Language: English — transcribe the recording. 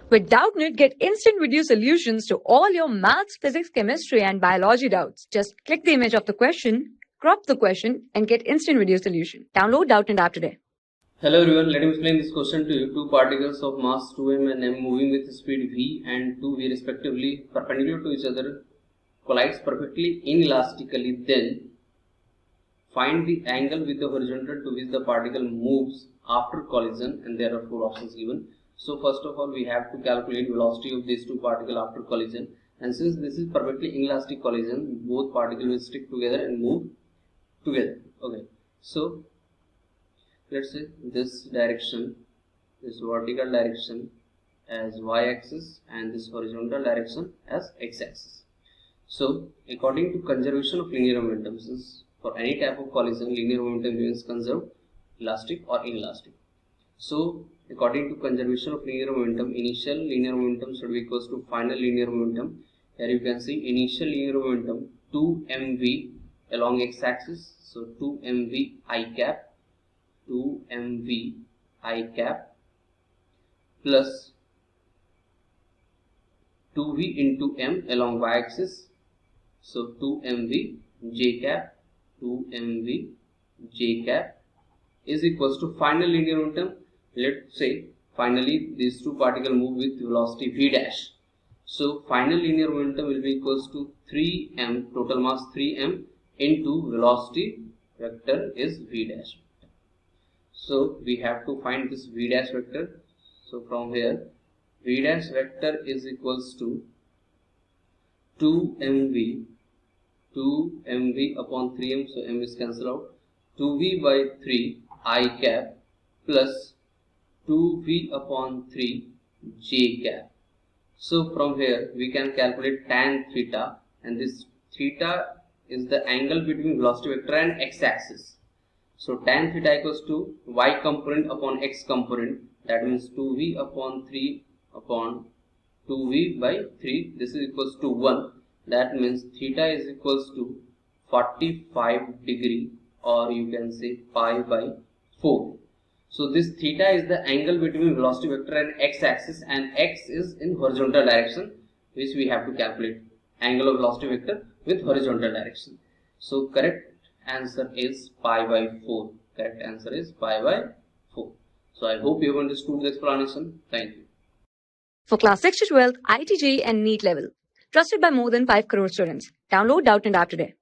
With Doubtnut, get instant video solutions to all your maths, physics, chemistry, and biology doubts. Just click the image of the question, crop the question, and get instant video solution. Download Doubtnut app today. Hello everyone, let me explain this question to you. Two particles of mass 2m and m moving with speed v and 2v respectively perpendicular to each other collides perfectly inelastically. Then find the angle with the horizontal to which the particle moves after collision, and there are four options given. So first of all, we have to calculate velocity of these two particles after collision, and since this is perfectly inelastic collision, both particles will stick together and move together. Okay, so let's say this direction, this vertical direction as y-axis and this horizontal direction as x-axis. So according to conservation of linear momentum, since for any type of collision linear momentum remains conserved, elastic or inelastic. So according to conservation of linear momentum, initial linear momentum should be equals to final linear momentum. Here you can see initial linear momentum 2mv along x-axis, so 2mv I cap, 2mv I cap plus 2v into m along y-axis, so 2mv j cap, 2mv j cap is equals to final linear momentum. Let's say finally these two particles move with velocity v dash, so final linear momentum will be equals to 3m, total mass 3m into velocity vector is v dash. So we have to find this v dash vector. So from here v dash vector is equals to 2mv upon 3m, so m is cancelled out, 2v by 3 I cap plus 2v upon 3 j cap. So from here we can calculate tan theta, and this theta is the angle between velocity vector and x-axis. So tan theta equals to y component upon x component, that means 2v upon 3 upon 2v by 3, this is equals to 1. That means theta is equals to 45 degree, or you can say pi by 4. So this theta is the angle between velocity vector and x-axis, and x is in horizontal direction, which we have to calculate angle of velocity vector with horizontal direction. So correct answer is pi by 4. Correct answer is pi by 4. So I hope you have understood the explanation. Thank you. For class 6 to 12, IIT JEE and NEET level. Trusted by more than 5 crore students. Download Doubtnut app today.